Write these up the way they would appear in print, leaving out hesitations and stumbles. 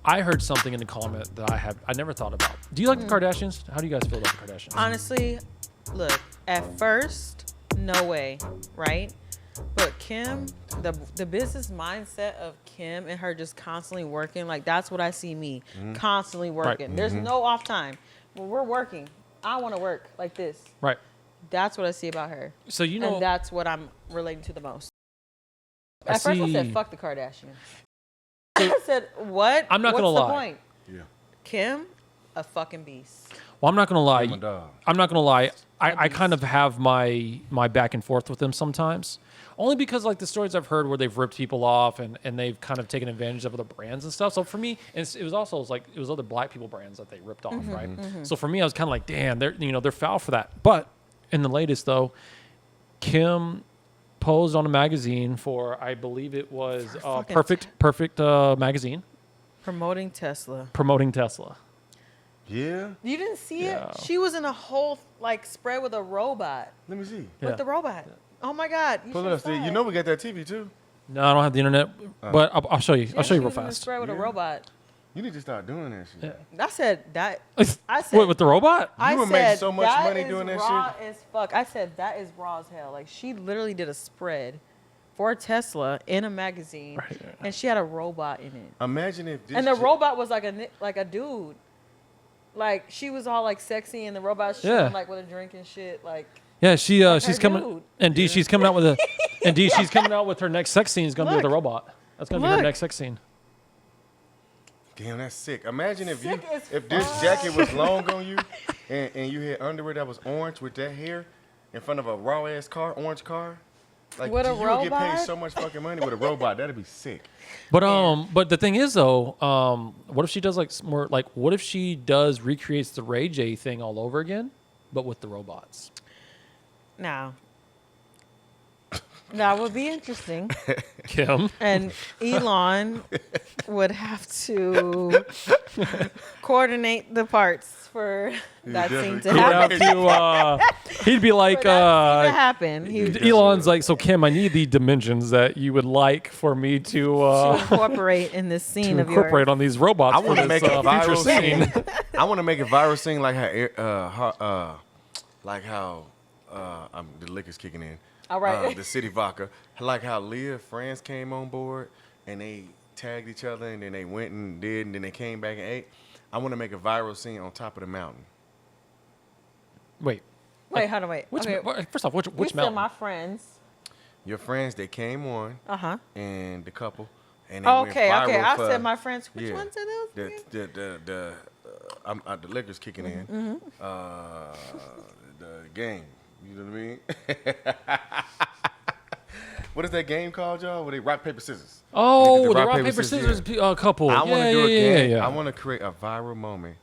I heard something in the comment that I never thought about. Do you like the Kardashians? How do you guys feel about the Kardashians? Honestly, look, at first, no way, right? But Kim, the business mindset of Kim and her just constantly working, like that's what I see me constantly working. Right. There's no off time. When we're working, I want to work like this. Right. That's what I see about her. So you know, and that's what I'm relating to the most. At first, I said, "Fuck the Kardashians." I said, "What? I'm not gonna lie. What's the point?" Yeah. Kim, a fucking beast. Well, I'm not gonna lie. I'm not gonna lie. I kind of have my back and forth with them sometimes, only because like the stories I've heard where they've ripped people off and they've kind of taken advantage of other brands and stuff. So for me, and it was also like it was other black people brands that they ripped off, right? So for me, I was kind of like, damn, they're foul for that. But in the latest though, Kim posed on a magazine for, I believe it was Perfect magazine. Promoting Tesla. Yeah. You didn't see it? She was in a whole like spread with a robot. Let me see. With the robot. Oh my God. Pull it up. See, you know we got that TV too. No, I don't have the internet, but I'll show you. I'll show you real fast. Spread with a robot. You need to start doing that shit. Yeah. I said that. Wait, with the robot? You would make so much money doing that raw shit. As fuck. I said that is raw as hell. Like she literally did a spread for Tesla in a magazine, and she had a robot in it. Imagine if this. And the robot was like a dude. Like she was all like sexy, and the robot showing like with a drink and shit. Like yeah, she's coming. And D, she's coming out with she's coming out with her next sex scene is gonna be with a robot. That's gonna be her next sex scene. Damn, that's sick. Imagine if this jacket was long on you and you had underwear that was orange with that hair in front of a raw ass car, orange car. Like with you would get paid so much fucking money with a robot. That'd be sick. But the thing is though, what if she does what if she does recreates the Ray J thing all over again, but with the robots? Now. That would be interesting. Kim. And Elon would have to coordinate the parts for that scene to happen. He'd be like, to happen. Elon's like, so Kim, I need the dimensions that you would like for me to incorporate in this scene of yours. Incorporate on these robots. I want to make a viral scene. I want to make a viral scene like how the liquor's kicking in. All right. The city vodka. Like how Leah France came on board and they tagged each other and then they went and did and then they came back and ate. I want to make a viral scene on top of the mountain. Wait, hold on, wait. First off, which mountain? My friends. Your friends, they came on. And the couple. And they okay. I said my friends. Which ones are those? The liquor's kicking in. The game. You know what I mean? What is that game called, y'all? Where they rock, paper, scissors. Oh, the rock, paper, scissors couple. I want to do a game. Yeah. I want to create a viral moment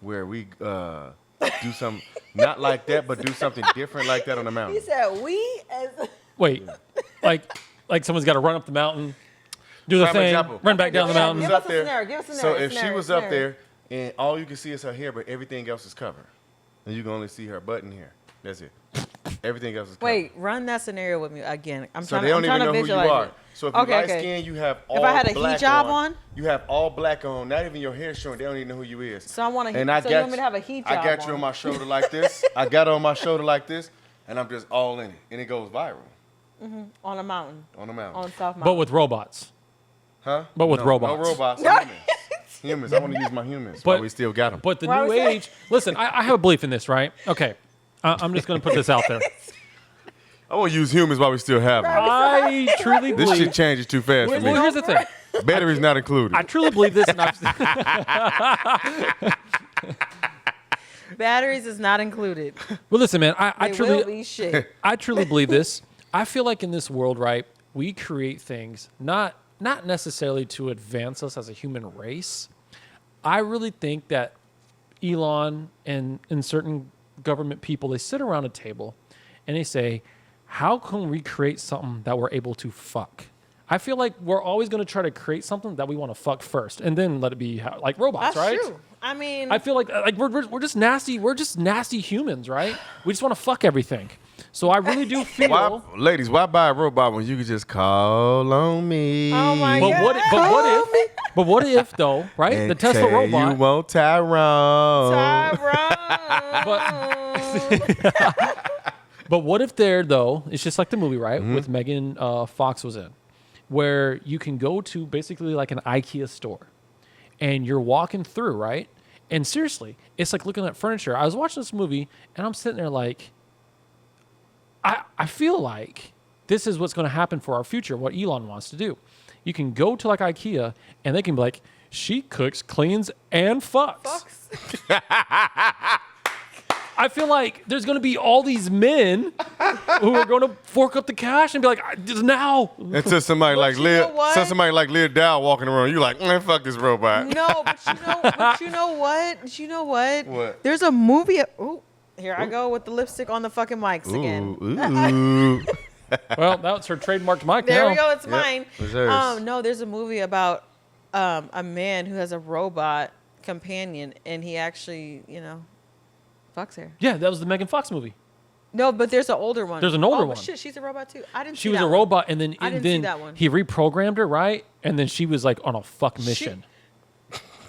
where we do something not like that, but do something different like that on the mountain. He said we as. Wait, like someone's got to run up the mountain, do the thing, run back down the mountain. Give us a scenario. So if she was up there and all you can see is her hair, but everything else is covered, and you can only see her butt and hair. That's it. Everything else is covered. Wait, run that scenario with me again. So they don't even know who you are. So if you're light skinned, you have all black on. If I had a hijab on? You have all black on. Not even your hair showing. They don't even know who you is. So I want to. You want me to have a hijab on? I got you on my shoulder like this. I got it on my shoulder like this, and I'm just all in it, and it goes viral. On a mountain. On a mountain. On South Mountain. But with robots. Huh? But with robots. No robots. Humans. I want to use my humans, but we still got them. But the new age. Listen, I have a belief in this, right? Okay. I'm just going to put this out there. I want to use humans while we still have them. I truly believe. This shit changes too fast for me. Well, here's the thing. Batteries not included. I truly believe this. And Batteries is not included. Well, listen, man. I truly believe this. I feel like in this world, right, we create things not necessarily to advance us as a human race. I really think that Elon and certain government people, they sit around a table and they say, how can we create something that we're able to fuck? I feel like we're always going to try to create something that we want to fuck first and then let it be like robots. That's right? True. I mean, I feel like we're just nasty. We're just nasty humans, right? We just want to fuck everything. So I really do feel, ladies, why buy a robot when you could just call on me? Oh my God. But what if though, right? And The Tesla tell robot. You want Tyrone. But what if there though? It's just like the movie, right? With Megan Fox was in, where you can go to basically like an IKEA store, and you're walking through, right? And seriously, it's like looking at furniture. I was watching this movie, and I'm sitting there like, I feel like this is what's going to happen for our future. What Elon wants to do. You can go to like IKEA, and they can be like, she cooks, cleans, and fucks. I feel like there's going to be all these men who are going to fork up the cash and be like, now. Until somebody like Lear Dow walking around, you like, man, fuck this robot. No, but you know what? You know what? What? There's a movie. Ooh, here I go with the lipstick on the fucking mics again. Ooh. Well, that's her trademarked mic There now. we go. It's mine. It's hers. No, there's a movie about a man who has a robot companion, and he actually, fucks her. Yeah, that was the Megan Fox movie. No, but there's an older one. There's an older one. Shit, she's a robot too. I didn't. She see was that a one. robot, and then I didn't see that one. he reprogrammed her, right? And then she was like on a fuck mission.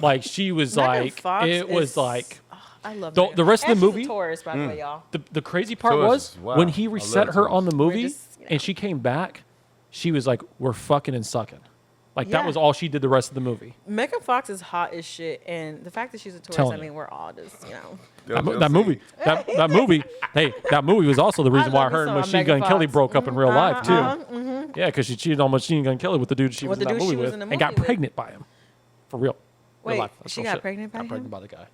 Like she was Megan like, Fox it was is- like. I love The rest of the and movie. She's a Taurus, by the way, y'all. The crazy part Taurus was is wild. when he I reset love her Taurus. on the movie, just, and she came back. She was like, "We're fucking and sucking." Like that Yeah. was all she did the rest of the movie. Megan Fox is hot as shit, and the fact that she's a Taurus, Telling I you. mean, we're all just, That movie. Hey, that movie was also the reason why love me her and some Machine Megan Gun Kelly Fox. broke up in real life too. Mm-hmm. Yeah, because she cheated on Machine Gun Kelly with the dude she was With in the that dude she movie was with, in the and got movie with. pregnant by him. For real. Wait, Real life. That's she real got shit. pregnant by Got him? pregnant by the guy.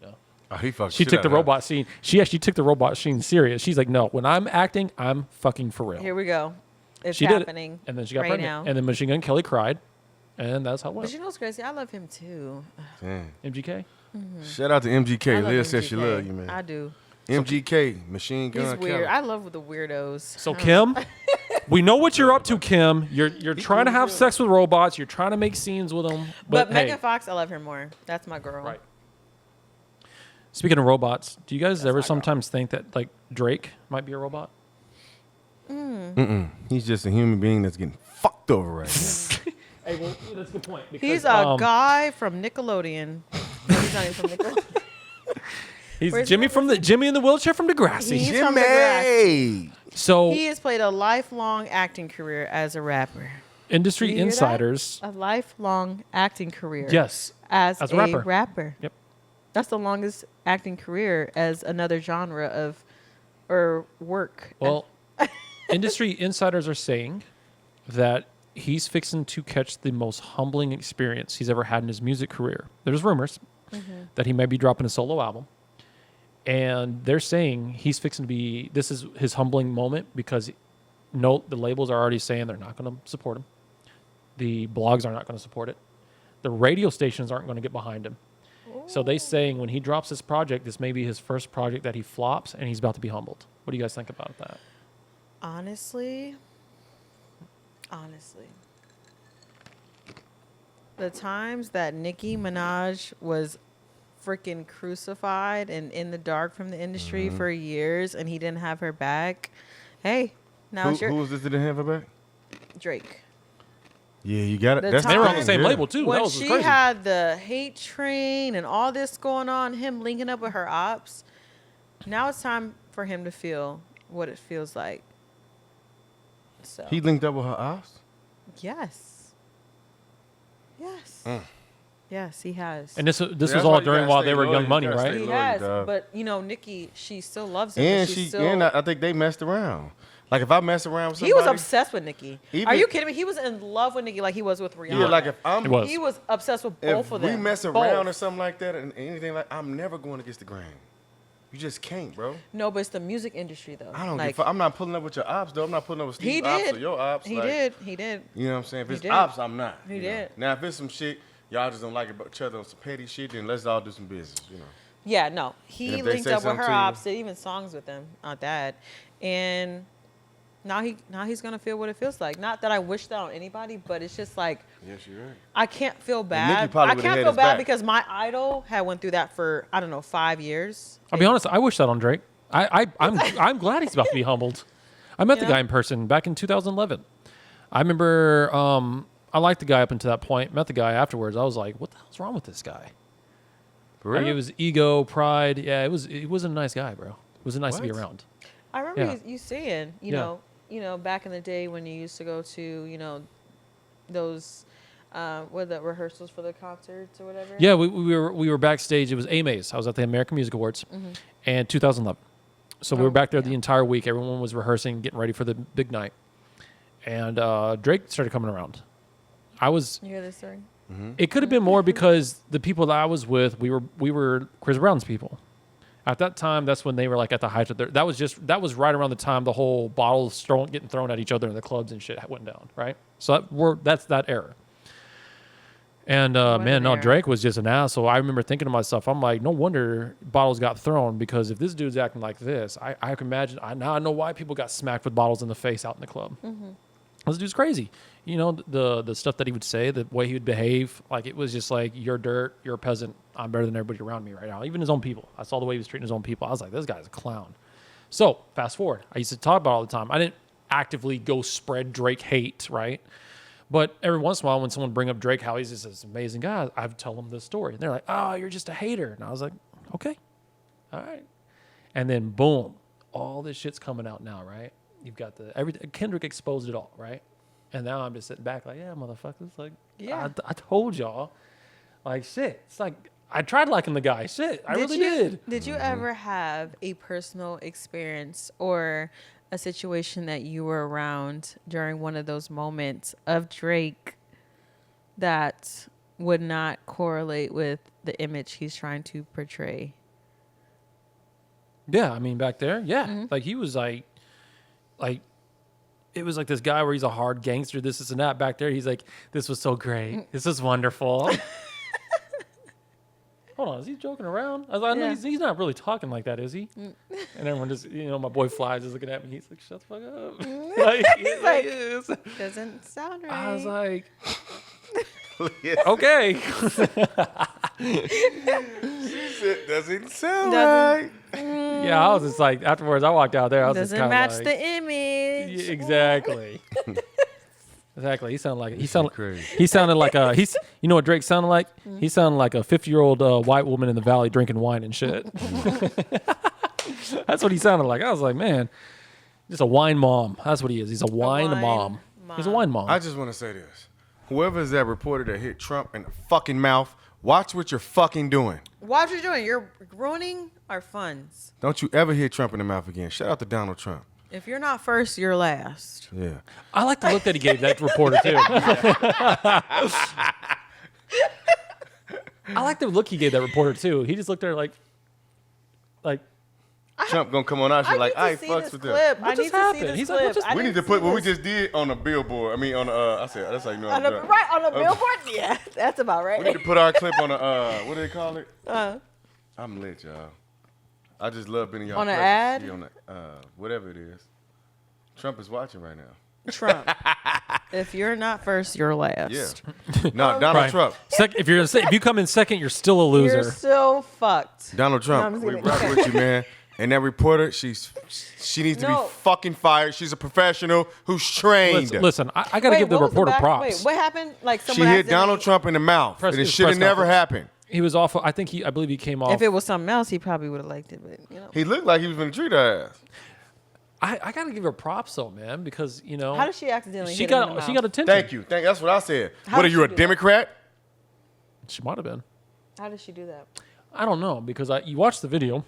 Yeah. Oh, he fucked She shit took out the of her. robot scene. She actually took the robot scene serious. She's like, no, when I'm acting, I'm fucking for real. Here we go. It's She did happening. it, and then she got right pregnant, now. and then Machine Gun Kelly cried, and that's how it But went. you know what's crazy? I love him too. Damn. MGK. Shout out to I MGK. love Leah says she MGK. love you, man. I do. MGK, Machine Gun He's Kelly. weird. I love the weirdos. So Kim, we know what you're up to, Kim. You're trying to have sex with robots. You're trying to make scenes with them. But hey, Megan Fox, I love her more. That's my girl. right. Speaking of robots, do you guys That's ever my girl. sometimes think that like Drake might be a robot? He's just a human being that's getting fucked over right now. Hey, well, that's a good point. Because, He's a guy from Nickelodeon. No, he's not even from Nickelodeon. He's Where's Jimmy he? Jimmy in the wheelchair from Degrassi. He's from Degrassi. Jimmy! So He has played a lifelong acting career as a rapper. industry You hear that? insiders, A lifelong acting career. yes, As as a a rapper. rapper. Yep. That's the longest acting career as another genre of or work. Well, industry insiders are saying that he's fixing to catch the most humbling experience he's ever had in his music career. There's rumors that he may be dropping a solo album. And they're saying he's fixing to be, this is his humbling moment because the labels are already saying they're not going to support him. The blogs are not going to support it. The radio stations aren't going to get behind him. So they saying when he drops this project, this may be his first project that he flops and he's about to be humbled. What do you guys think about that? Honestly, the times that Nicki Minaj was freaking crucified and in the dark from the industry for years and he didn't have her back. Hey, now it's Who your was this that didn't have her back? Drake. Yeah, you got it. The That's They were on the time- same yeah. label too. That When was she crazy. had the hate train and all this going on, him linking up with her ops, now it's time for him to feel what it feels like. So He linked up with her ops? yes. Yes, he has. And this Yeah, was that's all why you during gotta while stay they were loyal. Young You Money, gotta right? stay he loyal, has, dog. but Nikki, she still loves him. And but she, she's still. and I think they messed around. Like if I mess around with somebody, he was obsessed with Nikki. Even- Are you kidding me? He was in love with Nikki like he was with Rihanna. Yeah, like if I'm, It was. He was obsessed with if both of them. we mess Both. around or something like that, and anything like, I'm never going against the grain. You just can't, bro. No, but it's the music industry though. I don't like, give a fuck. I'm not pulling up with your ops, though. I'm not pulling up with He Steve's ops did. or your ops. He like, did. He did. You know what I'm saying? If He it's did. ops, I'm not. He you know? did. Now, if it's some shit, y'all just don't like each other on some petty shit, then let's all do some business, you know. Yeah, no. And He if they linked say up with something her to you- ops, did even songs with them on that. And now he's gonna feel what it feels like. Not that I wish that on anybody, but it's just like Yes, you're right. I can't feel Nikki bad. probably I would've can't had feel his bad back. because my idol had went through that for, I don't know, 5 years. I'll be honest. I wish that on Drake. I'm glad he's about to be humbled. I met the Yeah. guy in person back in 2011. I remember I liked the guy up until that point. Met the guy afterwards. I was like, what the hell's wrong with this guy? For real? Like, it was ego, pride. Yeah, he wasn't a nice guy, bro. It wasn't nice to be around. I remember Yeah. you saying, you know, back in the day when you used to go to, you know, those, what the rehearsals for the concerts or whatever. Yeah, we were backstage. It was AMAs. I was at the American Music Awards, and 2011. So we were back there the entire week. Everyone was rehearsing, getting ready for the big night, and Drake started coming around. You hear this story? It could have been more because the people that I was with, we were Chris Brown's people. At that time, that's when they were like at the height of their. That was right around the time the whole bottles getting thrown at each other in the clubs and shit went down, right? So that's that era. And Drake was just an asshole. I remember thinking to myself, I'm like, no wonder bottles got thrown, because if this dude's acting like this, I can imagine. Now I know why people got smacked with bottles in the face out in the club. This dude's crazy. You know, the stuff that he would say, the way he would behave, like it was just like, you're dirt, you're a peasant, I'm better than everybody around me right now. Even his own people. I saw the way he was treating his own people. I was like, this guy's a clown. So fast forward. I used to talk about it all the time. I didn't actively go spread Drake hate, right? But every once in a while, when someone bring up Drake, how he's just this amazing guy, I would tell them this story. And they're like, oh, you're just a hater. And I was like, okay, all right. And then boom, all this shit's coming out now, right? You've got Kendrick exposed it all, right? And now I'm just sitting back like, yeah, motherfuckers. Like, yeah, I told y'all. Like, shit. It's like, I tried liking the guy. Shit, I really did. Did you ever have a personal experience or a situation that you were around during one of those moments of Drake that would not correlate with the image he's trying to portray? Yeah, I mean, back there, yeah. Like, he was like, it was like this guy where he's a hard gangster, this and that. Back there, he's like, this was so great. This was wonderful. Hold on, is he joking around? I know he's not really talking like that, is he? And everyone just, my boy Flies is looking at me. He's like, shut the fuck up. Like, he's like, doesn't sound right. I was like, okay. She said, doesn't sound right. Yeah, I was just like, afterwards, I walked out there. I was doesn't just match like, the image. Yeah, exactly. Exactly. He sounded like you know what Drake sounded like? He sounded like a 50-year-old white woman in the valley drinking wine and shit. That's what he sounded like. I was like, man, just a wine mom. That's what he is. He's a wine mom. He's a wine mom. I just want to say this. Whoever is that reporter that hit Trump in the fucking mouth, watch what you're fucking doing. Watch what you're doing. You're ruining our funds. Don't you ever hit Trump in the mouth again. Shout out to Donald Trump. If you're not first, you're last. Yeah. I like the look that he gave that reporter, too. I like the look he gave that reporter, too. He just looked at her like Trump gonna come on out here like, I ain't fucks with that. I need to see this clip. We need to put what we just did on a billboard. I mean, on I said, that's like, no. On a billboard? Yeah, that's about right. We need to put our clip on a, what do they call it? I'm lit, y'all. I just love being in y'all on an presence. ad? Yeah, on whatever it is. Trump is watching right now. Trump. If you're not first, you're last. Yeah. No, Donald Trump. If you come in second, you're still a loser. You're still fucked. Donald Trump, we rock with you, man. And that reporter, she needs to be fucking fired. She's a professional who's trained. Listen, I got to give the reporter props. Wait, what happened? Like she hit Donald Trump in the mouth, and it should have never happened. He was awful. I believe he came off. If it was something else, he probably would have liked it. But he looked like he was going to treat her ass. I got to give her props though, man, because How did she accidentally? She got attention. Thank you. That's what I said. What are you, a Democrat? She might have been. How did she do that? I don't know, because you watch the video,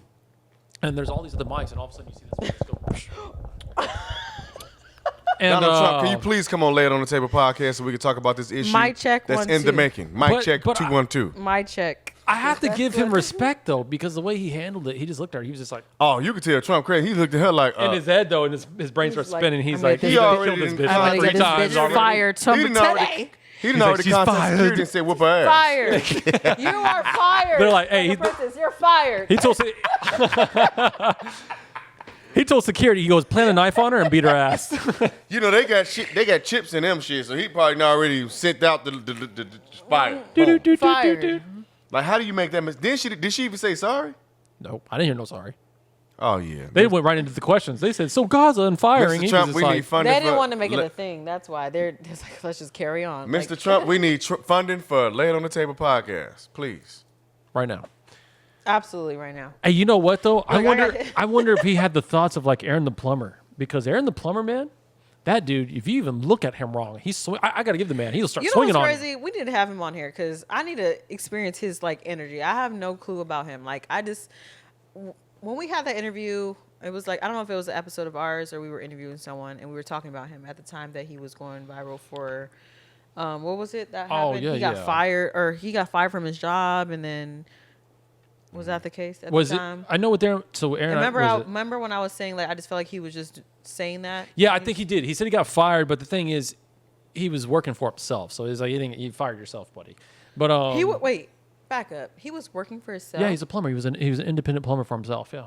and there's all these other mics, and all of a sudden you see this voice go. And, Donald Trump, can you please come on Lay It on the Table podcast so we can talk about this issue? Mic check that's 1 in 2. the making. Mic check 212. Mic check. I have to give him respect though, because the way he handled it, he just looked at her. He was just like, oh, you could tell Trump crazy. He looked at her like in his head though, and his brain starts spinning. He's like, he already killed this bitch I'm like 3 gonna get times this bitch already. fired today. He didn't already contact security and said, whoop her ass. Fired. You are fired. They're like, hey, you're fired. He told security, he goes, plant a knife on her and beat her ass. They got chips in them shit, so he probably already sent out the fire. Fired. Like, how do you make that mistake? Did she even say sorry? Nope, I didn't hear no sorry. Oh yeah. They went right into the questions. They said, "So Gaza and firing." Mr. Trump, we need funding. They didn't want to make it a thing. That's why they're just like, let's just carry on. Mr. Like, Trump, we need funding for Lay It on the Table podcast, please. right now. absolutely, right now. Hey, you know what though? I Like, I wonder if he had the thoughts of like Aaron the Plumber, because Aaron the Plumber, man, that dude. If you even look at him wrong, I got to give the man. He'll start You know swinging what's on. crazy? We need to have him on here because I need to experience his like energy. I have no clue about him. Like when we had that interview, it was like I don't know if it was an episode of ours or we were interviewing someone and we were talking about him at the time that he was going viral for. What was it that happened? yeah, he got fired, or he got fired from his job, and then was that the case at Was the it? time? I know what they're. So Aaron, Remember when I was saying like I just felt like he was just saying that. Yeah, I think he did. He said he got fired, but the thing is, he was working for himself. So he's like, you fired yourself, buddy. But Wait, back up. He was working for himself. yeah, he's a plumber. He was an independent plumber for himself. Yeah,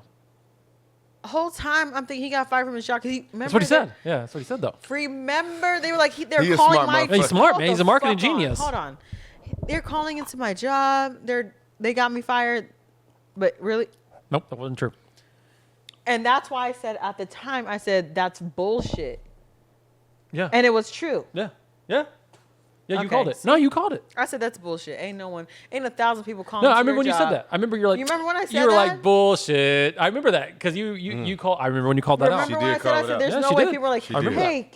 The whole time I'm thinking he got fired from his job because that's what he said. Yeah, that's what he said though. Remember, they were like they're He a calling smart my. motherfucker. He's smart, Hold man. the He's a marketing fuck on. genius. Hold on, they're calling into my job. They got me fired, but really, Nope, that wasn't true. and that's why I said at the time I said that's bullshit, Yeah, and it was true. yeah, yeah. Yeah, you Okay, called it. see? No, you called it. I said that's bullshit. Ain't 1,000 people calling. No, to I remember your when you said job. that. I remember you're like. You remember when I said you were that? like bullshit. I remember that because you called. I remember when you called that out. Remember when I did said, call it out. there's Yeah, no she way did. people were like, She did. hey,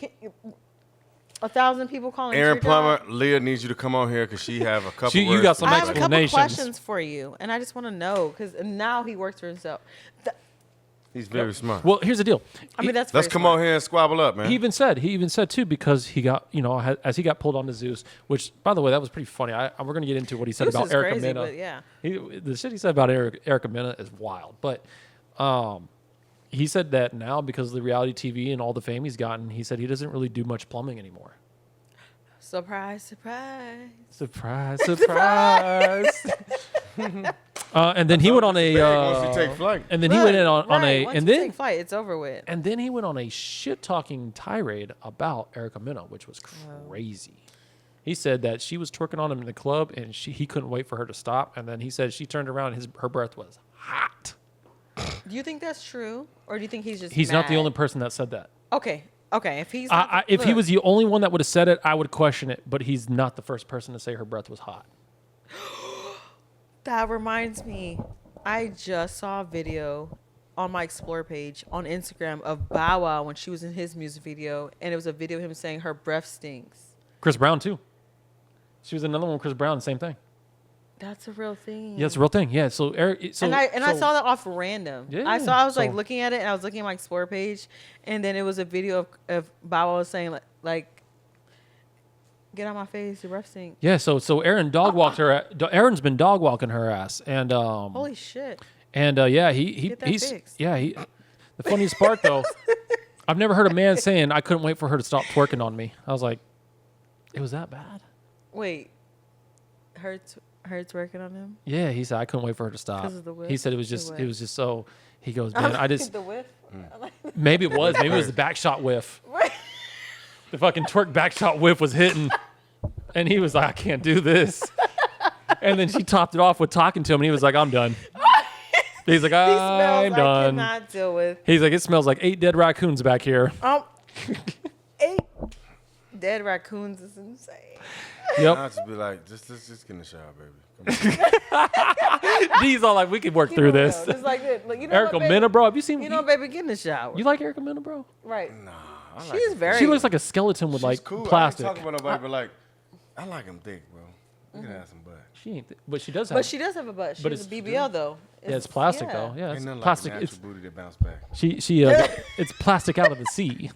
1,000 people calling. Aaron to your job? Plumber, Leah needs you to come on here because she have a couple. You words got to some I say. have a couple explanations. questions for you, and I just want to know because now he works for himself. He's very smart. Well, here's the deal. I mean, that's Let's very come smart. on here and squabble up, man. He even said too, because he got, as he got pulled onto Zeus, which by the way, that was pretty funny. We're going to get into what he said Zeus about is Erica crazy, Mena. but yeah. The shit he said about Erica Mena is wild. But he said that now because of the reality TV and all the fame he's gotten, he said he doesn't really do much plumbing anymore. Surprise, surprise. Surprise, surprise. And then he went on Once you take flight. and then he went in on Right, a, once and you then take flight, it's over with. And then he went on a shit-talking tirade about Erica Mena, which was crazy. He said that she was twerking on him in the club, and he couldn't wait for her to stop. And then he said she turned around, and her breath was hot. Do you think that's true, or do you think he's just? He's not the mad? only person that said that. Okay. If he's not If he look, was the only one that would have said it, I would question it. But he's not the first person to say her breath was hot. That reminds me, I just saw a video on my Explore page on Instagram of Bow Wow when she was in his music video, and it was a video of him saying her breath stinks. Chris Brown too. She was another one with Chris Brown, same thing. That's a real thing. Yeah, it's a real thing. Yeah, so Eric. So, I so- saw that off random. Yeah, I was like so- looking at it, and I was looking at my Explore page, and then it was a video of Bow Wow saying like, "Get out my face, your breath stink." Yeah, so Aaron dog walked her. Aaron's been dog walking her ass, and Holy shit! and yeah, he's fixed. The funniest part though, I've never heard a man saying I couldn't wait for her to stop twerking on me. I was like, it was that bad? Wait, hurts working on him. Yeah, he said I couldn't wait for her to stop. 'Cause of the whiff? He said it was The just whiff. it was just so. He goes, man, I just the whiff. maybe it was the back shot whiff. The fucking twerk back shot whiff was hitting, and he was like, I can't do this. And then she topped it off with talking to him, and he was like, I'm done. He's like, These I'm smells I done. cannot deal with. He's like, it smells like 8 dead raccoons back here. 8 dead raccoons is insane. Yep. I'll just be like, just get in the shower, baby. Come on. He's all like, we can work through this. Just like this. Like, you know Erica what, baby? Mena, bro. Have you seen? You know, baby, get in the shower. You like Erica Mena, bro? Right. Nah, I like She's him. very. She looks like a skeleton with She's like cool. plastic. I ain't talking about nobody, but like, I like him thick, bro. We can have some butt. She ain't, but she does have. But she does have a butt. She But has a it's- BBL though. yeah, it's plastic though. Yeah, Ain't it's nothing plastic. like a It's natural booty that bounce back. she it's plastic out of the sea.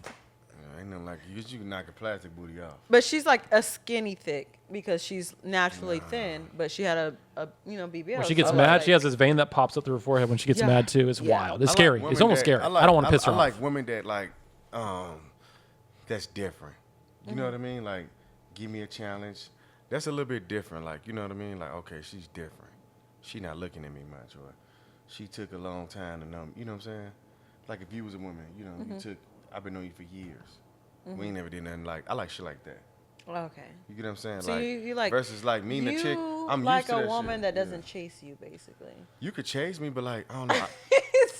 Ain't nothing like you can knock a plastic booty off. But she's like a skinny thick because she's naturally thin. But she had a BBL. When she gets so mad, like- she has this vein that pops up through her forehead when she gets Yeah. mad too. It's Yeah. wild. It's I like scary. women It's almost that- scary. I don't want to piss her I off. like women that like, that's different. You know what I mean? Like, give me a challenge. That's a little bit different. Like, you know what I mean? Like, okay, she's different. She not looking at me much, or she took a long time to know me. You know what I'm saying? Like, if you was a woman, you know, I've been knowing you for years. We ain't never did nothing like. I like shit like that. Okay. You get what I'm saying? So like, you like versus like me and the chick. I'm like used to a that woman shit. that Yeah. doesn't chase you, basically. You could chase me, but like I don't know.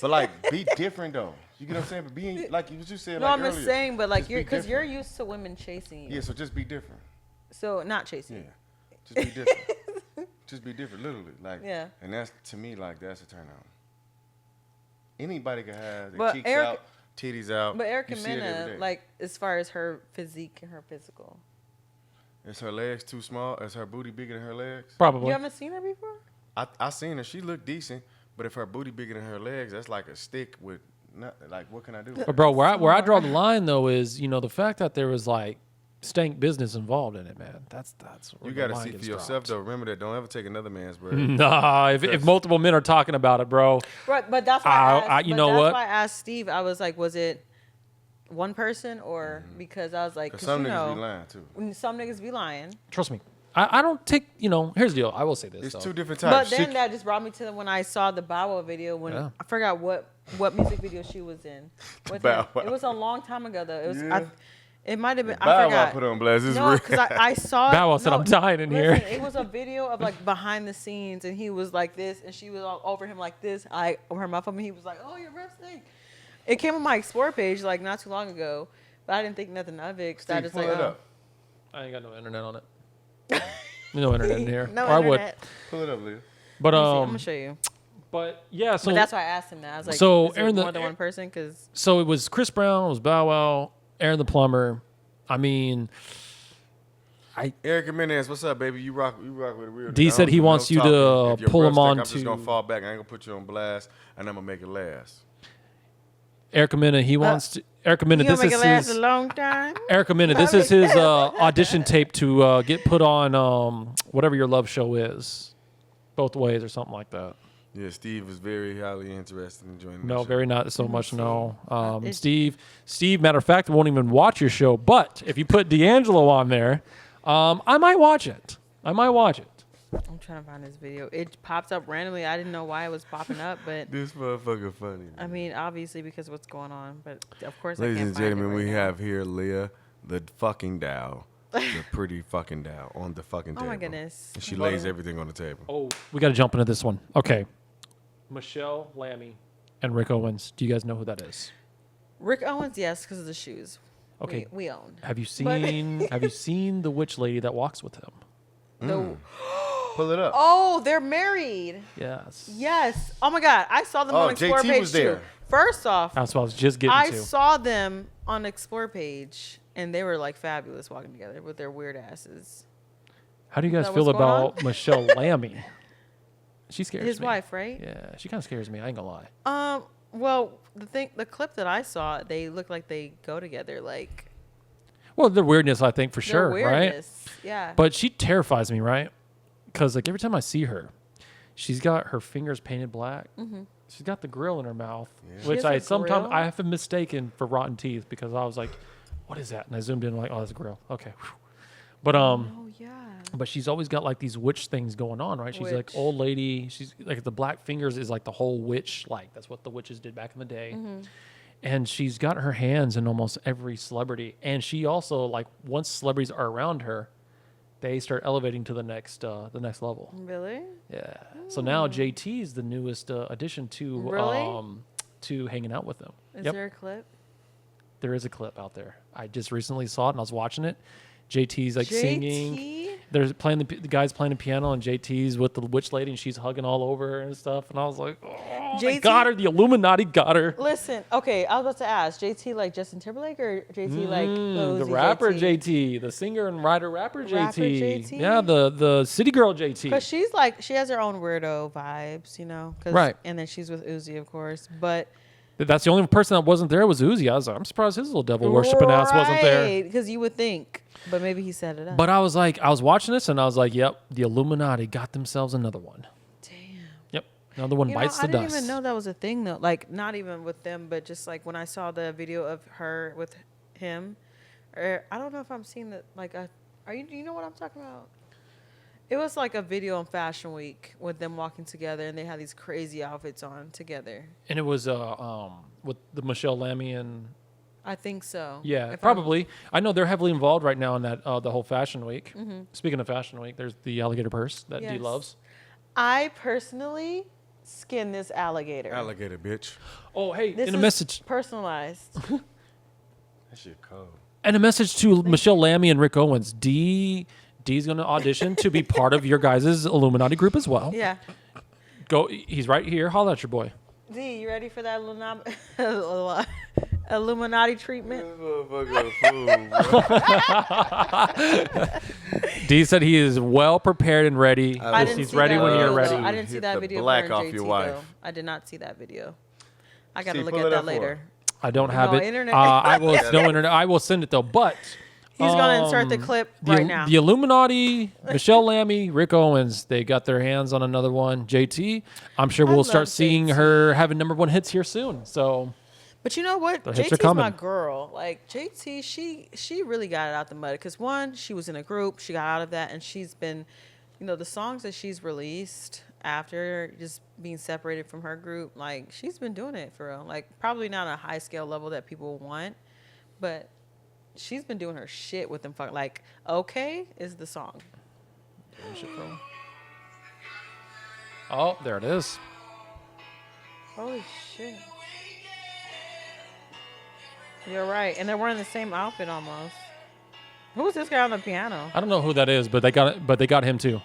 But like, be different though. You get what I'm saying? But being like what you said. No, like I'm just earlier, saying, but like because you're used to women chasing you. Yeah, so just be different. So not chasing. Yeah, just be different. Just be different, literally. Like, yeah. And that's to me like that's a turn on. Anybody can have their But cheeks out, titties out. But Erica You see it every Mena, day. like as far as her physique and her physical. Is her legs too small? Is her booty bigger than her legs? Probably. You haven't seen her before? I seen her. She looked decent, but if her booty bigger than her legs, that's like a stick with nothing. Like, what can I do? But bro, where I draw the line though is, you know, the fact that there was like stank business involved in it, man. That's where You the got to line see gets for yourself, dropped. though. Remember that. Don't ever take another man's word. Nah, if multiple men are talking about it, bro. Right, but that's why I asked, you know what? That's why I asked Steve. I was like, was it one person or because I was like, Because cause some you niggas know, be lying, too. when some niggas be lying. Trust me. I don't take, you know, here's the deal. I will say this. It's though. two different But types. then that just brought me to when I saw the Bow Wow video when Yeah. I forgot what music video she was in. With Bow him. Wow. It was a long time ago though. It was Yeah. it might have been I Bow Wow forgot. put on blast. It's No, real. because I saw it. Bow Wow said, no, "I'm dying in listen, here." It was a video of like behind the scenes, and he was like this, and she was all over him like this. I her mouth on me. He was like, "Oh, your breath stink." It came on my Explore page like not too long ago, but I didn't think nothing of it. Cause I Steve, just pull like, it oh. up. I ain't got no internet on it. No internet in here. No Or I would. internet. Pull it up, Leah. But Let me see, I'm gonna show you. but yeah, so But that's why I asked him that. I was like, So, is it Aaron, more than one person? Because so it was Chris Brown, it was Bow Wow, Aaron the Plumber. I mean, Erica Mena, what's up, baby? You rock with a real. D nigga. I said don't he do wants no you to talking. If your pull breath him stink, on I'm just gonna to- fall back. I ain't gonna put you on blast, and I'm gonna make it last. Erica Mena, he wants to. Erica Mena, you this gonna make is it last his. a long time. Erica Mena, this is his audition tape to get put on whatever your love show is, both ways or something like that. Yeah, Steve was very highly interested in joining. No, the show. very not so much. see. No, It's- Steve. Matter of fact, won't even watch your show. But if you put D'Angelo on there, I might watch it. I'm trying to find this video. It pops up randomly. I didn't know why it was popping up, but This motherfucker funny. I mean, obviously because of what's going on. But of course, Ladies I can't and find gentlemen, it right we now. have here Leah, the fucking Dow, the pretty fucking Dow on the fucking Oh table. my goodness. And she lays everything on the table. Oh, we got to jump into this one. Okay, Michelle Lammy and Rick Owens. Do you guys know who that is? Rick Owens, yes, because of the shoes. Okay. we own. Have you seen Have you seen the witch lady that walks with him? The, Pull it up. oh, they're married. Yes. Yes. Oh my God, I saw them Oh, on Explore JT page was there. too. First off, That's what I was just getting I to. saw them on Explore page, and they were like fabulous walking together with their weird asses. How do you guys that feel what's going about Michelle Lammy? She scares His me. wife, right? Yeah, she kind of scares me. I ain't gonna lie. Well, the clip that I saw, they look like they go together, like Well, their weirdness, I think, for their sure, right? weirdness. Yeah. But she terrifies me, right? Because like every time I see her, she's got her fingers painted black. Mm-hmm. She's got the grill in her mouth, She which has I a sometimes grill? I have been mistaken for rotten teeth because I was like, "What is that?" And I zoomed in, like, "Oh, that's a grill." Okay, whew. But oh yeah. but she's always got like these witch things going on, right? She's like Witch. old lady. She's like the black fingers is like the whole witch, like that's what the witches did back in the day. Mm-hmm. And she's got her hands in almost every celebrity. And she also like once celebrities are around her, they start elevating to the next level. Really? Yeah. So now JT is the newest addition to Really? To hanging out with them. Is Yep. there a clip? There is a clip out there. I just recently saw it and I was watching it. JT's like singing. JT? There's playing the guy's playing the piano and JT's with the witch lady and she's hugging all over her and stuff. And I was like, oh, they JT? got her. The Illuminati got her. Listen, okay, I was about to ask, JT like Justin Timberlake or JT like the Uzi rapper JT, the singer and writer rapper JT. Rapper JT? Yeah, the city girl JT. Because she's like, she has her own weirdo vibes, you know? 'Cause- Right. And then she's with Uzi, of course. But That's the only person that wasn't there was Uzi. I was like, I'm surprised his little devil worshiping ass wasn't there. Because you would think, but maybe he set it up. But I was like, I was watching this and I was like, yep, the Illuminati got themselves another one. damn. Yep, another one You know, bites I the didn't dust. even know that was a thing though. Like not even with them, but just like when I saw the video of her with him, or I don't know if I'm seeing that. Like, do you know what I'm talking about? It was like a video on Fashion Week with them walking together, and they had these crazy outfits on together. And it was with the Michelle Lammy and I think so. yeah, If I'm- probably. I know they're heavily involved right now in that the whole Fashion Week. Mm-hmm. Speaking of Fashion Week, there's the alligator purse that D Yes. loves. I personally skin this alligator. Alligator, bitch. Oh, hey, This in a is message. personalized. That shit cold. And a message to Michelle Lammy and Rick Owens. D's going to audition to be part of your guys' Illuminati group as well. Yeah. Go. He's right here. Holla at your boy. D, you ready for that Illuminati treatment? D said he is well prepared and ready. I didn't He's see ready that when video, you're ready. though. I didn't see Hit that the video. black for off JT, your wife. though. I did not see that video. I got to See, look pull at it that up for later. her. I don't have No it. internet. I will. No internet. I will send it though. But He's going to insert the clip right now. The Illuminati, Michelle Lammy, Rick Owens, they got their hands on another one. JT, I'm sure we'll start love seeing JT. her having #1 hits here soon. So But you know what? The hits are JT's my coming. girl. Like JT, she really got it out the mud. Because one, she was in a group, she got out of that, and she's been, the songs that she's released after just being separated from her group, like she's been doing it for real. Like probably not on a high scale level that people want, but she's been doing her shit with them. Like "Okay" is the song. oh, there it is. Holy shit. You're right. And they're wearing the same outfit almost. Who's this guy on the piano? I don't know who that is, but they got it. But they got him too.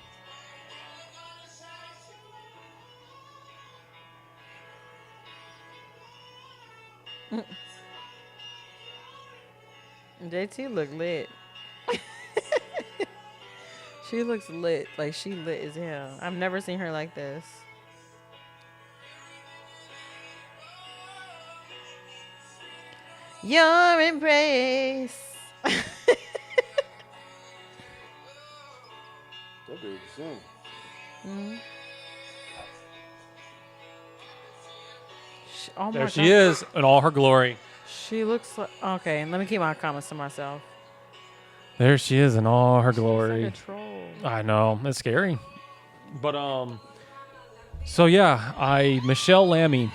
JT look lit. She looks lit. Like she lit as hell. I've never seen her like this. Your embrace. That bitch sing. Oh There my she God. is in all her glory. She looks like, okay, let me keep my comments to myself. There she is in all her She's glory. like a troll. I know, it's scary. But so yeah, Michelle Lammy.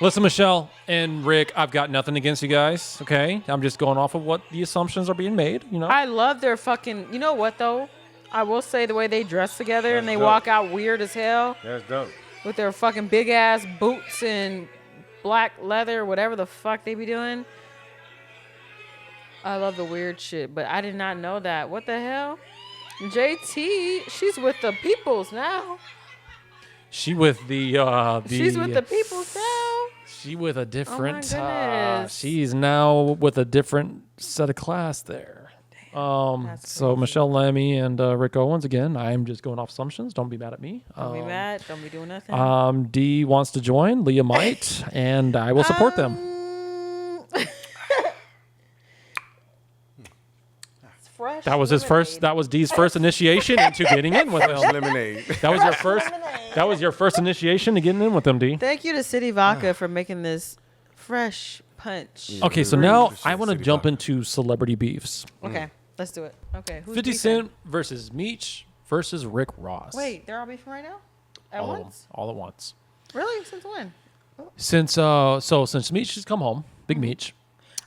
Listen, Michelle and Rick, I've got nothing against you guys, okay? I'm just going off of what the assumptions are being made, I love their fucking, you know what though? I will say the way they dress together and That's they dope. walk out weird as hell That's dope. with their fucking big ass boots and black leather, whatever the fuck they be doing. I love the weird shit, but I did not know that. What the hell? JT, she's with the peoples now. She with the She's with the peoples now. She with a different goodness. she's now with a different set of class there. That's So crazy. Michelle Lammy and Rick Owens again. I'm just going off assumptions. Don't be mad at me. Don't be mad. Don't be doing nothing. D wants to join. Leah might, and I will support them. It's fresh. That was his first. lemonade. That was D's first initiation into getting in with them. Lemonade. That was your first. That was your first initiation to getting in with them, D. Thank you to City Vodka for making this fresh punch. Yeah. Okay, so Really now appreciate I want to City jump Vodka. into celebrity beefs. Okay, let's do it. Okay, who's 50 beefing? Cent versus Meech versus Rick Ross. Wait, they're all beefing right now? At all of them, once? all at once. Really? Since when? Since Meech has come home, Big Meech,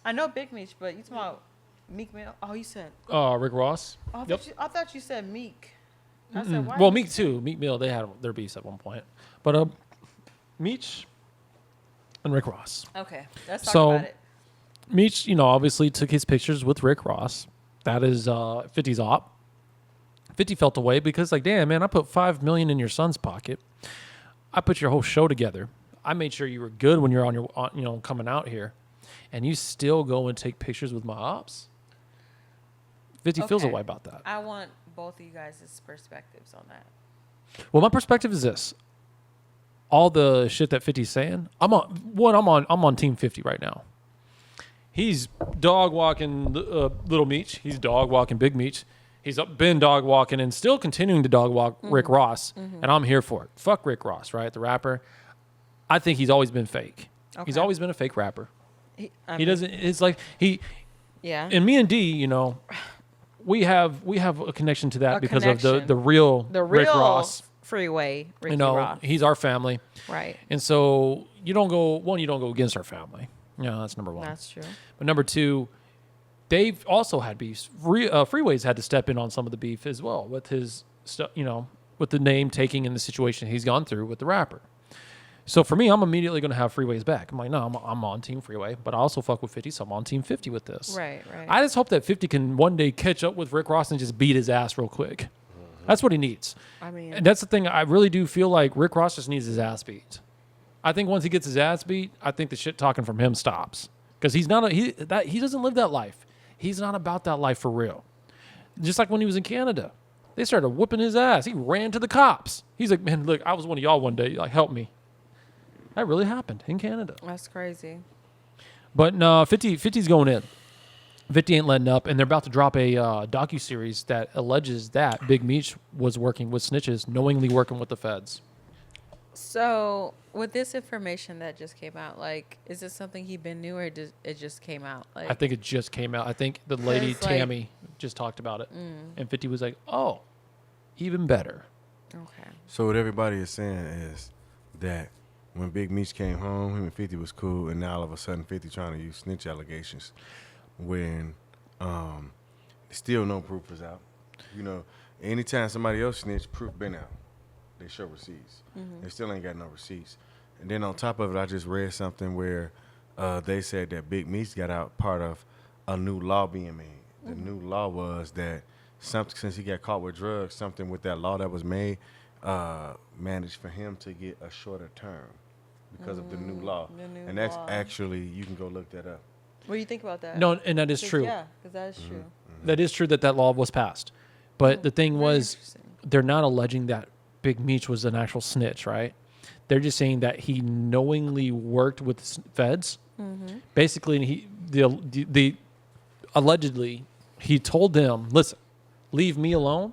I know Big Meech, but you talking about Meek Mill? Oh, you said. Rick Ross. Oh, Yep. I thought you said Meek. I said, why? Well, Meek too. Meek Mill, they had their beefs at one point, but Meech and Rick Ross. Okay, let's talk So- about it. Meech, obviously took his pictures with Rick Ross. That is 50's op. 50 felt away because, like, damn, man, I put $5 million in your son's pocket. I put your whole show together. I made sure you were good when you're on your, coming out here, and you still go and take pictures with my ops. 50 feels Okay. away about that. I want both of you guys' perspectives on that. Well, my perspective is this: all the shit that 50's saying, I'm on Team 50 right now. He's dog walking Little Meech. He's dog walking Big Meech. He's been dog walking and still continuing to dog walk Rick Ross, and I'm here for it. Fuck Rick Ross, right? The rapper. I think he's always been fake. He's Okay. always been a fake rapper. I He mean, doesn't. It's like he Yeah. and me and D. We have a connection to that A because of connection. the real the Rick real Ross. freeway Ricky Ross. He's our family. Right. And so you don't go against our family. That's number one. That's true. But number two, they've also had beefs. Freeways had to step in on some of the beef as well with his stuff, with the name taking and the situation he's gone through with the rapper. So for me, I'm immediately going to have Freeway's back. I'm like, no, I'm on Team Freeway, but I also fuck with 50, so I'm on Team 50 with this. Right. I just hope that 50 can one day catch up with Rick Ross and just beat his ass real quick. That's what he needs. I mean, And that's the thing. I really do feel like Rick Ross just needs his ass beat. I think once he gets his ass beat, I think the shit talking from him stops because he doesn't live that life. He's not about that life for real. Just like when he was in Canada, they started whooping his ass. He ran to the cops. He's like, man, look, I was one of y'all one day. Like, help me. That really happened in Canada. that's crazy. But no, 50's going in. 50 ain't letting up, and they're about to drop a docuseries that alleges that Big Meech was working with snitches, knowingly working with the feds. So, with this information that just came out, like, is this something he been knew or it just came out? Like, I think it just came out. I think the lady, Tammy, just talked about it. And 50 was like, oh, even better. Okay. So what everybody is saying is that when Big Meech came home, him and 50 was cool, and now all of a sudden 50 trying to use snitch allegations when still no proof is out. You know, anytime somebody else snitch, proof been out. They show receipts. They still ain't got no receipts. And then on top of it, I just read something where they said that Big Meech got out part of a new law being made. The new law was that something, since he got caught with drugs, something with that law that was made managed for him to get a shorter term because of the new law. And that's actually, you can go look that up. What do you think about that? No, and that is true. Yeah, because that is true. That is true that law was passed. But the thing Very was, interesting. they're not alleging that Big Meech was an actual snitch, right? They're just saying that he knowingly worked with the feds. Basically, the allegedly, he told them, listen, leave me alone.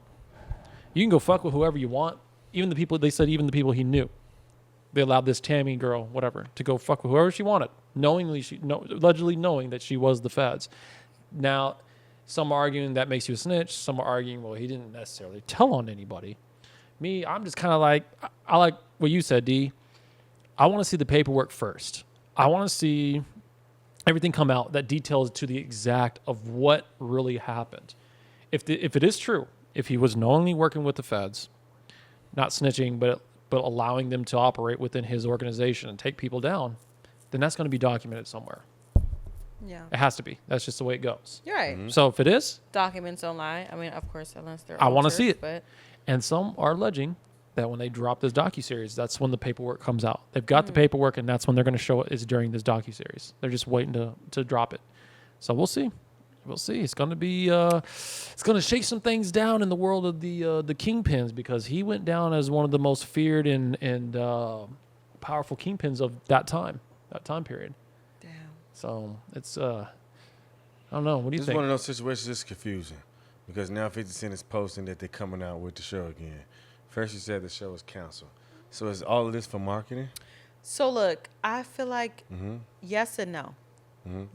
You can go fuck with whoever you want. Even the people, they said even the people he knew. They allowed this Tammy girl, whatever, to go fuck with whoever she wanted, allegedly knowing that she was the feds. Now, some are arguing that makes you a snitch. Some are arguing, well, he didn't necessarily tell on anybody. Me, I'm just kind of like, I like what you said, D. I want to see the paperwork first. I want to see everything come out that details to the exact of what really happened. If it is true, if he was knowingly working with the feds, not snitching, but allowing them to operate within his organization and take people down, then that's going to be documented somewhere. Yeah. It has to be. That's just the way it goes. You're right. So if it is, Documents don't lie. I mean, of course, unless they're I want to altered, see it. But And some are alleging that when they drop this docuseries, that's when the paperwork comes out. They've got the paperwork, and that's when they're going to show it is during this docuseries. They're just waiting to drop it. So we'll see. We'll see. It's going to be it's going to shake some things down in the world of the kingpins, because he went down as one of the most feared and powerful kingpins of that time period. damn. So it's I don't know. What do you This is think? one of those situations that's confusing because now 50 Cent is posting that they're coming out with the show again. First, he said the show is canceled. So is all of this for marketing? So look, I feel like yes and no.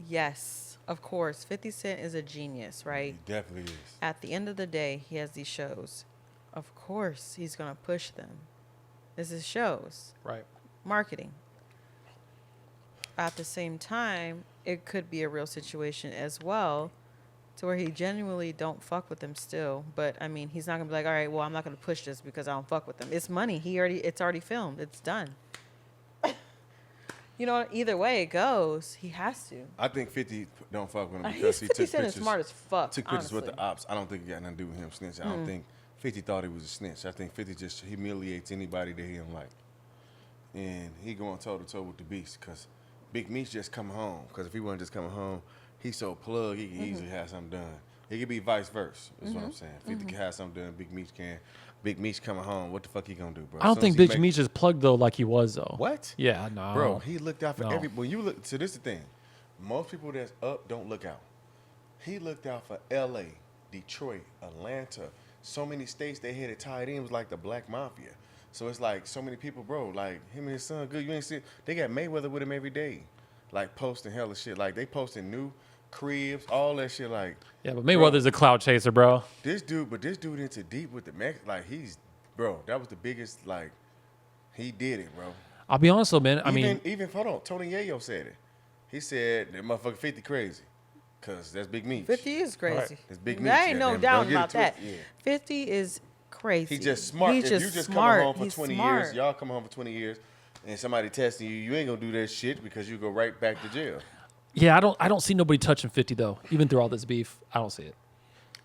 Yes, of course. 50 Cent is a genius, right? He definitely is. At the end of the day, he has these shows. Of course, he's going to push them. This is shows. Right. Marketing. At the same time, it could be a real situation as well, to where he genuinely don't fuck with them still. But I mean, he's not gonna be like, all right, well, I'm not gonna push this because I don't fuck with them. It's money. It's already filmed. It's done. You know, either way it goes, he has to. I think 50 don't fuck with him because he took 50 Cent pictures. is smart as fuck. Took pictures with honestly. the ops. I don't think it got nothing to do with him snitching. I don't think 50 thought he was a snitch. I think 50 just humiliates anybody that he don't like. And he going toe to toe with the beast because Big Meech just coming home. Because if he wasn't just coming home, he's so plugged, he could easily have something done. It could be vice versa, is what I'm saying. 50 can have something done, Big Meech can. Big Meech coming home, what the fuck he gonna do, bro? I don't think Big Meech is plugged though like he was though. What? Yeah, no. Bro, he looked out for No. every. When you look, so this is the thing. Most people that's up don't look out. He looked out for L.A., Detroit, Atlanta, so many states they had it tied in. It was like the Black Mafia. So it's like so many people, bro. Like him and his son, good. You ain't see. They got Mayweather with him every day, like posting hella shit. Like they posting new cribs, all that shit. Like Yeah, but Mayweather's a cloud chaser, bro. this dude into deep with the Mex. Like he's, bro. That was the biggest. Like he did it, bro. I'll be honest though, man. I mean, Even hold on, Tony Yayo said it. He said that motherfucker 50 crazy, cause that's Big Meech. 50 is crazy. Right. It's Big There Meech, ain't no goddamn. doubt Don't get it about that. twisted. Yeah. 50 is crazy. He just smart. He's If just you just smart. come home for He's 20 smart. years, y'all come home for 20 years, and somebody testing you, you ain't gonna do that shit because you go right back to jail. Yeah, I don't see nobody touching 50 though. Even through all this beef, I don't see it.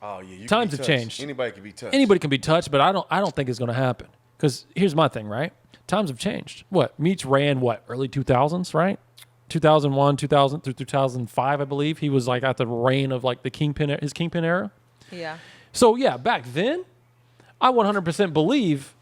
Oh yeah, Times have changed. Anybody can be touched. Anybody can be touched, but I don't think it's going to happen. Because here's my thing, right? Times have changed. What? Meech ran early 2000s, right? 2001, 2000 through 2005, I believe. He was like at the reign of like his Kingpin era. Yeah. So yeah, back then, I 100% believe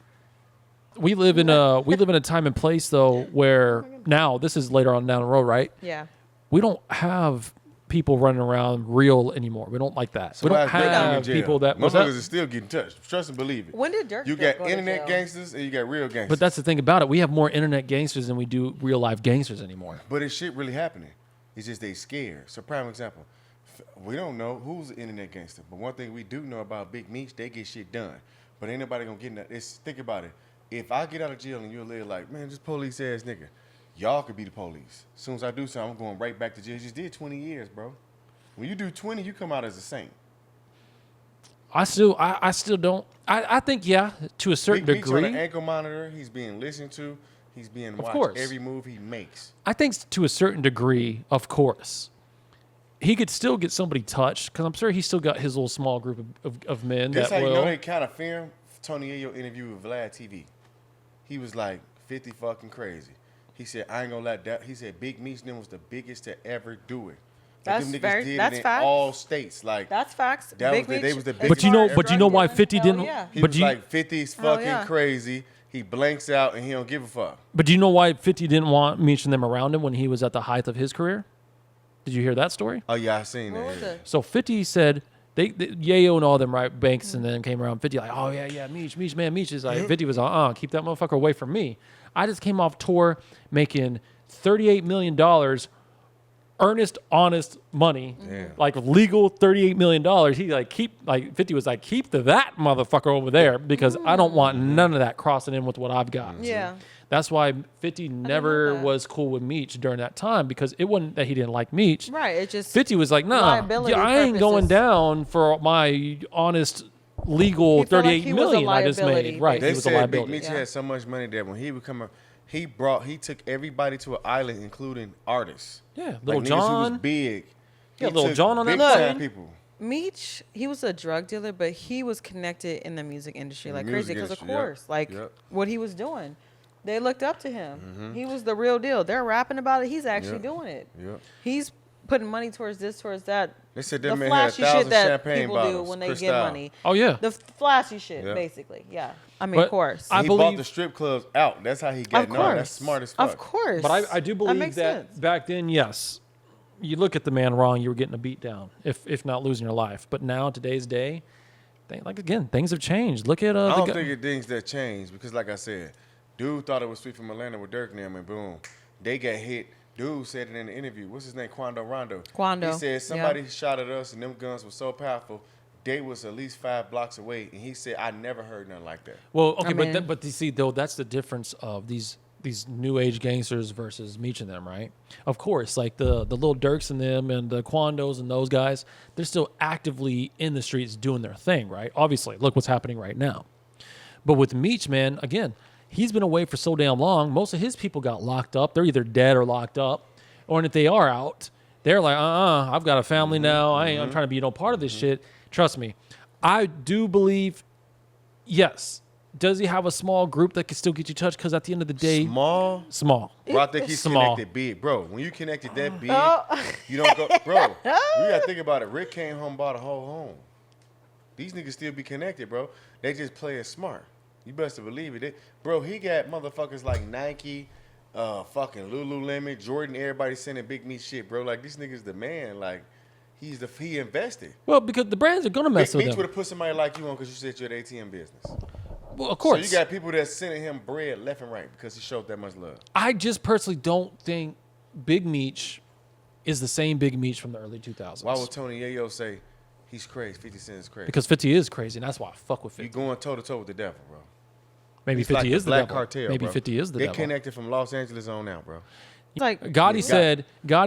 we live in a time and place though where now this is later on down the road, right? Yeah. We don't have people running around real anymore. We don't like that. So we don't have people that. Motherfuckers is still getting touched. Trust and believe it. When did Dirk? You got internet gangsters and you got real gangsters. But that's the thing about it. We have more internet gangsters than we do real life gangsters anymore. But it's shit really happening. It's just they scared. So prime example, we don't know who's the internet gangster. But one thing we do know about Big Meech, they get shit done. But ain't nobody gonna get nothing. Think about it. If I get out of jail and you're live like, man, this police ass nigga, y'all could be the police. As soon as I do something, I'm going right back to jail. You just did 20 years, bro. When you do 20, you come out as a saint. I still don't. I think, yeah, to a certain Big Meech degree. on an ankle monitor. He's being listened to. He's being watched course. every move he makes. I think to a certain degree, of course, he could still get somebody touched because I'm sure he's still got his little small group of men That's that how will. you know they kind of film Tony Yayo interview with Vlad TV. He was like 50 fucking crazy. He said, I ain't gonna let that. He said Big Meech them was the biggest to ever do it. Like, them niggas did it in facts. all states. Like That's facts. That Big was the, they Meech was the as biggest. But you know why 50 didn't. Yeah. He But was you like 50's fucking crazy. He blanks out and he don't give a fuck. But do you know why 50 didn't want Meech and them around him when he was at the height of his career? Did you hear that story? Oh yeah, I seen What that. was Yeah. it? So 50 said Yayo and all them, right? Banks and then came around 50 like, oh yeah, Meech is like 50 was keep that motherfucker away from me. I just came off tour making $38 million earnest, honest money, like legal $38 million. He like 50 was like, keep that motherfucker over there because I don't want none of that crossing in with what I've got. Yeah. That's why 50 never was cool with Meech during that time because it wasn't that he didn't like Meech. Right. It just 50 was like, nah, liability I ain't going purposes. down for my honest legal He felt like 38 he was a million I just liability, made. Right. They He was a said Big liability. Meech had so much money that when he would come up, he took everybody to an island, including artists. Yeah, Like Little niggas who John. was big. Yeah, He Little took John on that big time plane. people. Meech, he was a drug dealer, but he was connected in the music industry like crazy music because, of industry, yep, course, like yep. what he was doing. They looked up to him. He was the real deal. They're rapping about it. He's actually Yep. doing it. Yep. He's putting money towards this, towards that. They said The that man had flashy 1,000 shit that champagne people do bottles. when they Cristal. get money. Oh yeah. The flashy shit, Yep. basically. Yeah. I mean, But of course. I He believe- bought the strip clubs out. That's how he got Of known. course. That's smart as fuck. Of course. But I do believe makes that sense. back then, yes, you look at the man wrong, you were getting a beat down, if not losing your life. But now, today's day, things have changed. Look at I don't think it things that changed because, like I said, dude thought it was Sweet from Atlanta with Dirk and them, and boom, they got hit. Dude said it in the interview. What's his name? Quando Rondo. Quando, He said yeah. somebody shot at us, and them guns were so powerful. They was at least 5 blocks away, and he said I never heard nothing like that. Well, okay, I mean- but you see, though, that's the difference of these new age gangsters versus Meech and them, right? Of course, like the little Dirks and them and the Quandos and those guys, they're still actively in the streets doing their thing, right? Obviously, look what's happening right now. But with Meech, man, again, he's been away for so damn long. Most of his people got locked up. They're either dead or locked up, or if they are out, they're like, I've got a family now. I'm trying to be part of this shit. Trust me, I do believe. Yes. Does he have a small group that can still get you touched? Because at the end of the day, Small. small. Bro, I think he's Small. connected big. Bro, when you connected that big, Oh. you don't go. Bro, you got to think about it. Rick came home, bought a whole home. These niggas still be connected, bro. They just play it smart. You best to believe it. Bro, he got motherfuckers like Nike, fucking Lululemon, Jordan, everybody sending Big Meech shit, bro. Like, this nigga's the man. Like, he invested. Well, because the brands are gonna mess Big with Meech them. would have put somebody like you on because you said you're the ATM business. Well, of course. So you got people that's sending him bread left and right because he showed that much love. I just personally don't think Big Meech is the same Big Meech from the early 2000s. Why would Tony Yayo say he's crazy? 50 Cent is crazy. Because 50 is crazy, and that's why I fuck with 50. You going toe to toe with the devil, bro. Maybe He's 50 like is the Black devil. Cartel, Maybe bro. 50 is the they devil. connected from Los Angeles on out, bro. Like Gotti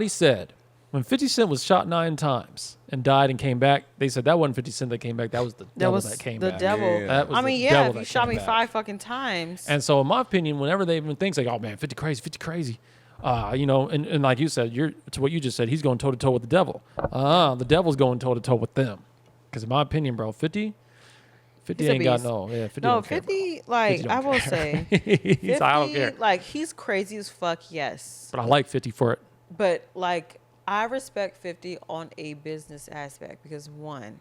said, When 50 Cent was shot 9 times and died and came back, they said that wasn't 50 Cent that came back. That was the devil that came back. Devil. Yeah. That was I mean, the yeah, devil if you that shot came me back. 5 fucking times. And so, in my opinion, whenever they even think like, "Oh man, 50 crazy, 50 crazy," you know, and like you said, to what you just said, he's going toe to toe with the devil. The devil's going toe to toe with them. Because in my opinion, bro, 50 ain't got no. Yeah, 50. No, don't care, 50. Like 50 I don't will care. say, 50, I don't care. Like he's crazy as fuck. Yes. But I like 50 for it. But like I respect 50 on a business aspect because one,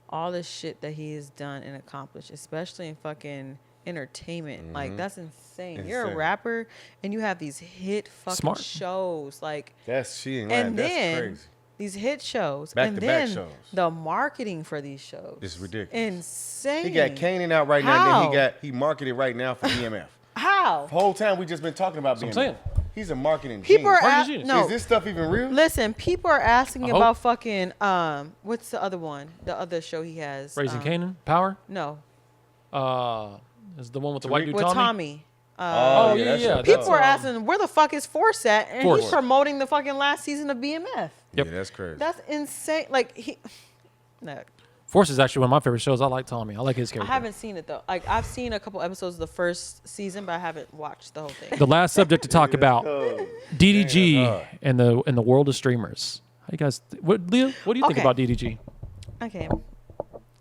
all the shit that he has done and accomplished, especially in fucking entertainment, like that's insane. You're a rapper and you have these hit fucking shows, like she ain't lying. and That's then crazy. these hit shows, Back and to back then shows. the marketing for these shows, It's ridiculous. insane. He got Kanan out right now, and then he marketed right now for EMF. How? The whole time we just been talking about BMF. I'm saying. He's a marketing People are genius. no. Is this stuff even real? Listen, people are asking I about fucking what's the other one? The other show he has. Raising Canaan, Power. No. Is the one with the white dude With Tommy? Tommy. Oh yeah, that's yeah. it. People that's, are asking where the fuck is Force at, and Force. he's promoting the fucking last season of BMF. Yep. Yeah, that's crazy. That's insane. Like no. Force is actually one of my favorite shows. I like Tommy. I like his I character. haven't seen it though. Like I've seen a couple episodes of the first season, but I haven't watched the whole thing. The last subject to talk about DDG hard. and the world of streamers. How you guys? What Leah? What do you think Okay. about DDG? Okay.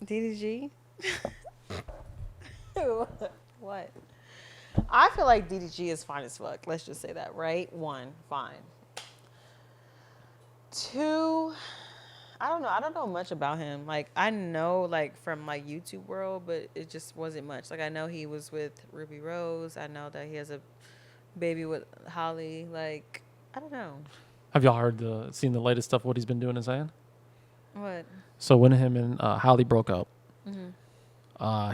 DDG? What? I feel like DDG is fine as fuck. Let's just say that, right? 1, fine. 2, I don't know. I don't know much about him. Like, I know, like, from, like, YouTube world, but it just wasn't much. Like, I know he was with Ruby Rose. I know that he has a baby with Holly. Like, I don't know. Have y'all seen the latest stuff? What he's been doing and saying? What? So when him and Holly broke up,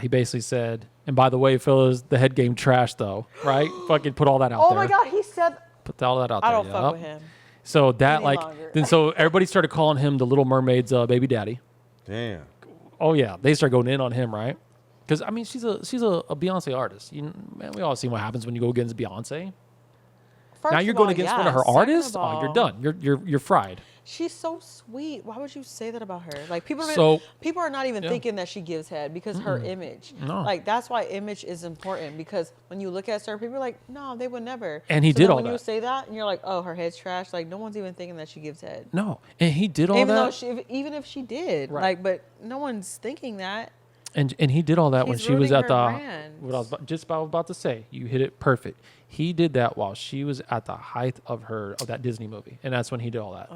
he basically said, "And by the way, fellas, the head game trash though, right? Fucking put all that out Oh, there. my God. He said... Put all that out I there. don't fuck with him. So that Any like longer. then so everybody started calling him the Little Mermaid's baby daddy. Damn. Oh yeah, they start going in on him, right? Because I mean, she's a Beyonce artist. Man, we all seen what happens when you go against Beyonce. First Now you're of going all, against yeah. one of her Second artists. of Oh, all, you're done. You're fried. She's so sweet. Why would you say that about her? Like people are not even Yeah. thinking that she gives head because her image. No. Like that's why image is important because when you look at certain people, you're like, no, they would never. And he So did then all when you that. say that, and you're like, oh, her head's trash. Like no one's even thinking that she gives head. No, and he did all Even that. though even if she did, Right. like, but no one's thinking that. And he did all that when He's she was ruining at the. her brand. What I was just about to say. You hit it perfect. He did that while she was at the height of that Disney movie, and that's when he did all that.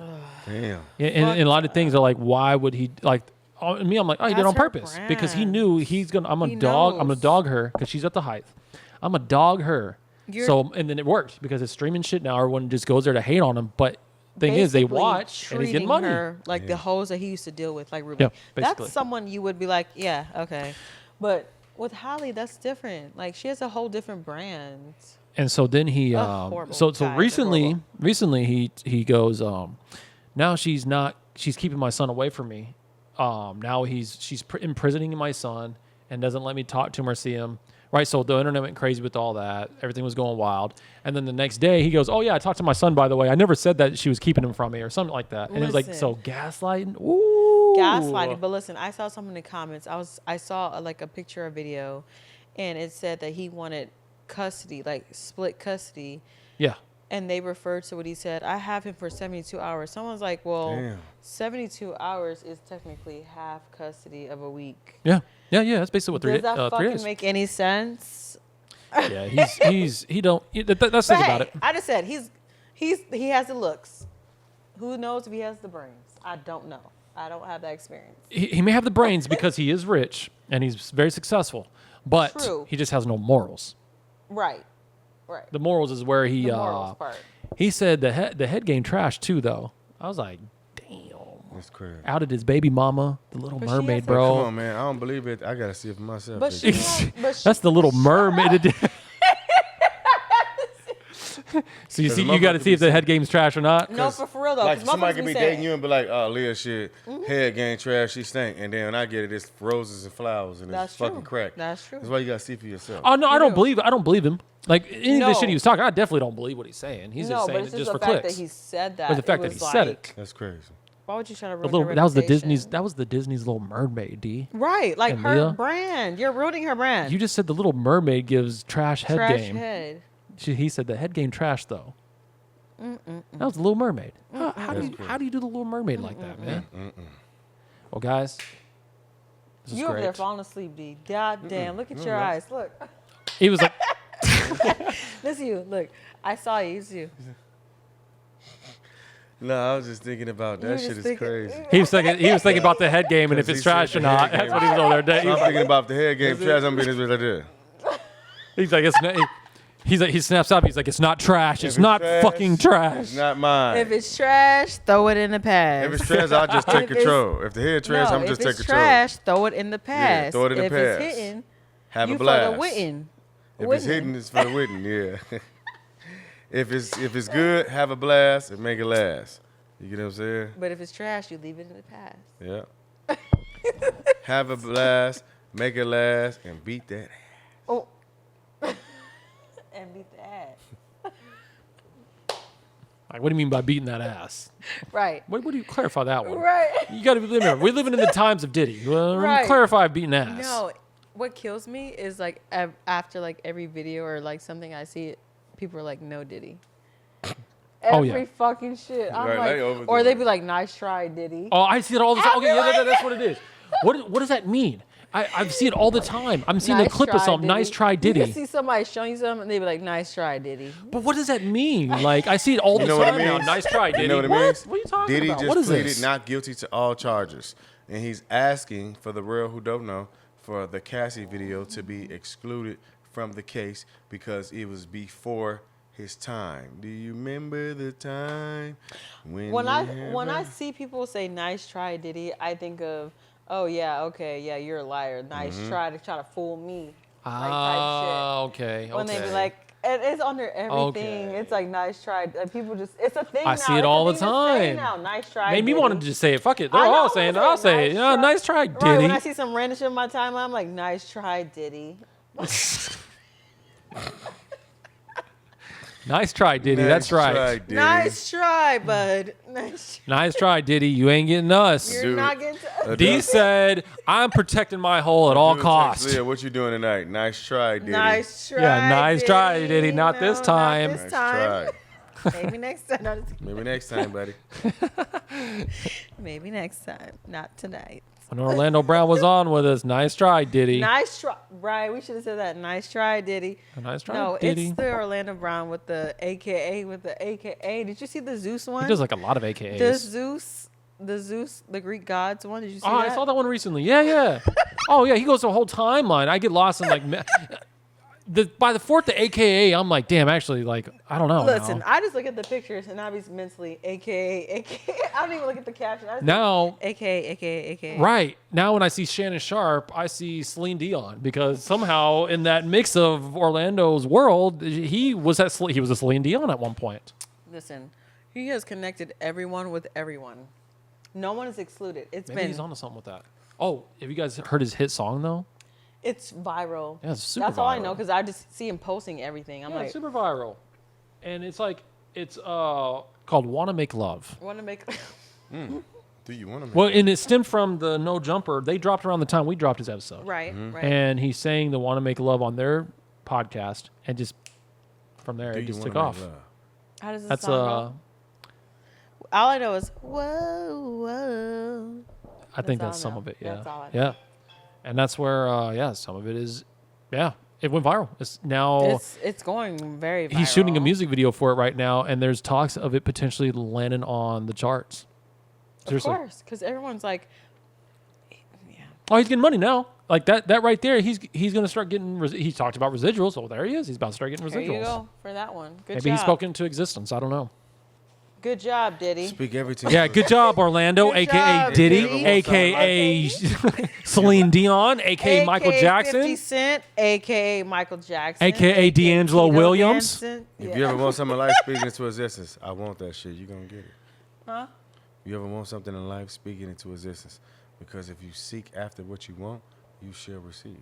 Damn. Yeah, and a lot of things are like, why would he like? Me, I'm like, oh, he did it That's on her purpose because he knew he's gonna. I'm He gonna knows. dog her because she's at the height. I'm gonna dog her. So and then it worked because it's streaming shit now. Everyone just goes there to hate on him, but thing is, they Basically watch and he's getting treating money. her like the hoes that he used to deal with, like Ruby. Yeah, basically. That's someone you would be like, yeah, okay. But with Holly, that's different. Like she has a whole different brand. And so then he, horrible. so Guys are recently he goes, now she's keeping my son away from me. Now she's imprisoning my son and doesn't let me talk to him or see him. Right. So the internet went crazy with all that. Everything was going wild. And then the next day he goes, oh yeah, I talked to my son, by the way. I never said that she was keeping him from me or something like that. And it was like, so gaslighting. Ooh. Gaslighting. But listen, I saw something in the comments. I saw like a picture or video, and it said that he wanted custody, like split custody. Yeah. And they referred to what he said. I have him for 72 hours. Someone's like, well, Damn. 72 hours is technically half custody of a week. Yeah. Yeah. Yeah. That's basically what Does that 3 fucking days. make any sense? Yeah. That's the thing about it. I just said he has the looks. Who knows if he has the brains? I don't know. I don't have that experience. He may have the brains because he is rich and he's very successful, but True. he just has no morals. Right. The morals is where he The morals part. he said the head game trash too though. I was like, damn. That's crazy. Outed his baby mama, the Little But she Mermaid, has to- bro. Come on, man. I don't believe it. I gotta see it for myself. But bitch. she has, but That's the Little Mermaid. So you got to see if the head game's trash or not. No, for real though. Like 'cause somebody motherfuckers could be saying- dating you and be like, "Oh, Leah, shit, head game trash, she stink," and then when I get it, it's roses and flowers and That's it's fucking true. crack. That's true. That's why you gotta see for yourself. Oh no, I don't do. believe him. Like any of the No. shit he was talking, I definitely don't believe what he's saying. He's No, just but saying it's it just just the for fact clicks. that he said that. But the fact that was he said it. That's crazy. Why would you try to The ruin little, her that was the reputation? Disney's Little Mermaid, D. Right, like And her Leah? brand. You're ruining her brand. You just said the Little Mermaid gives trash head Trash game. head. He said the head game trash though. That was the Little Mermaid. How do you do the Little Mermaid like that, man? Well, guys, this is You over great. there falling asleep, D. God damn. Look at your eyes. Look. He was like, Listen to you. Look. I saw you. It's you. No, I was just thinking about that. You Shit just is thinking- crazy. he was thinking about the head game and if Because it's he trash said or the not. head That's game. what he was over there. So I'm thinking about the head game trash. I'm being this bitch like this. He's like, he snaps up. He's like, it's not trash. It's If not trash, fucking trash. It's not mine. If it's trash, throw it in the past. If it's trash, I'll just take If it's- control. If the head trash, no, I'm just if take it's control. trash, throw it in the past. throw it in the if past. it's hitting, Have you a for blast. the witting. If it's hitting, it's for the witting. Yeah. if it's good, have a blast and make it last. You get what I'm saying? But if it's trash, you leave it in the past. Yeah. Have a blast, make it last, and beat that. Oh. And beat the ass. Like, what do you mean by beating that ass? Right. What do you clarify that one? Right. You got to be living. We're living in the times of Diddy. Well, Right. Clarify beating ass. No, what kills me is like after like every video or like something I see, people are like, no Diddy. Oh, yeah. Every fucking shit. I'm Right, they like, overdo or they it. be like, nice try, Diddy. Oh, I see it all the time. I'll Okay, be yeah, like- that's what it is. What does that mean? I see it all the time. I'm seeing Nice a clip of try, something. Nice Diddy. try, You Diddy. can see somebody showing you something and they be like, nice try, Diddy. But what does that mean? Like, I see it all the You know what time it now. means? Nice try, Diddy. You know what it means? What are you talking Diddy about? just What is pleaded this? not guilty to all charges, and he's asking for the real who don't know for the Cassie video to be excluded from the case because it was before his time. Do you remember the time when When we I see people say nice try, Diddy, I think of, oh yeah, okay, yeah, you're a liar. Nice try to fool me. Like type Ah, okay. shit. When they be okay. like, and it's under everything. Okay. It's like nice try. Like people just, it's a thing now. I see it It's a all the thing to say time. Now. Nice try, Maybe you Diddy. wanted to just say it. Fuck it. They're I know, all I'm saying it. gonna I'll say it. nice Yeah, try. nice try, Right, when I Diddy. see some random shit on my timeline, I'm like, nice try, Diddy. Nice try, Diddy. That's right. Try, Diddy. Nice try, bud. Nice. Nice try, Diddy. You ain't getting us. You're Dude. not getting to. D said, I'm protecting my hole at all Dude, costs. Leah, what you doing tonight? Nice try, Diddy. Nice try. Yeah, nice try, Diddy. Not this time. Not Nice this time. try. Maybe next time. No, just- Maybe next time, buddy. Maybe next time. Not tonight. When Orlando Brown was on with us, nice try, Diddy. Nice try. Right. We should have said that. Nice try, Diddy. Nice try, No, Diddy. it's the Orlando Brown with the AKA. With the AKA. Did you see the Zeus one? He does like a lot of AKAs. The Zeus, the Greek gods one. Did you see Oh, that? I saw that one recently. Yeah, yeah. Oh, yeah. He goes the whole timeline. I get lost in like. By the fourth, the AKA, I'm like, damn. Actually, like, I don't know. Listen, now. I just look at the pictures and I be mentally AKA. I don't even look at the caption. I just Now, AKA. right now, when I see Shannon Sharp, I see Celine Dion because somehow in that mix of Orlando's world, he was a Celine Dion at one point. Listen, he has connected everyone with everyone. No one is excluded. Maybe he's onto something with that. Oh, have you guys heard his hit song though? It's viral. Yeah, it's super That's all I know viral. because I just see him posting everything. I'm Yeah, like, it's super viral, and it's called "Wanna Make Love." want to make. Do you want to make Well, and it stemmed from the No Jumper. They dropped around the time we dropped his episode, Right. and he sang the "Wanna Make Love" on their podcast, and just from there Do it you just wanna took make off. love? How does this That's song go? All I know is whoa, whoa. I think all that's I some know. of it. Yeah, That's all I know. yeah, and that's where some of it is. Yeah, it went viral. It's now. It's going very viral. He's shooting a music video for it right now, and there's talks of it potentially landing on the charts. Of Seriously. course, because everyone's like, yeah. Oh, he's getting money now. Like that right there, he's going to start getting, he talked about residuals. Oh, there he is. He's about to start getting residuals. There you go for that one. Good Maybe job. he's spoken to existence. I don't know. Good job, Diddy. Speak everything. Yeah, good job, Orlando, Good aka job, Diddy, Diddy. aka Celine Dion, aka Michael Jackson, 50 Cent, aka Michael Jackson, aka D'Angelo Tito Williams. Danson. If you ever want something in life, speak it into existence. I want that shit. You gonna get it. Huh? You ever want something in life, speak it into existence. Because if you seek after what you want, you shall receive.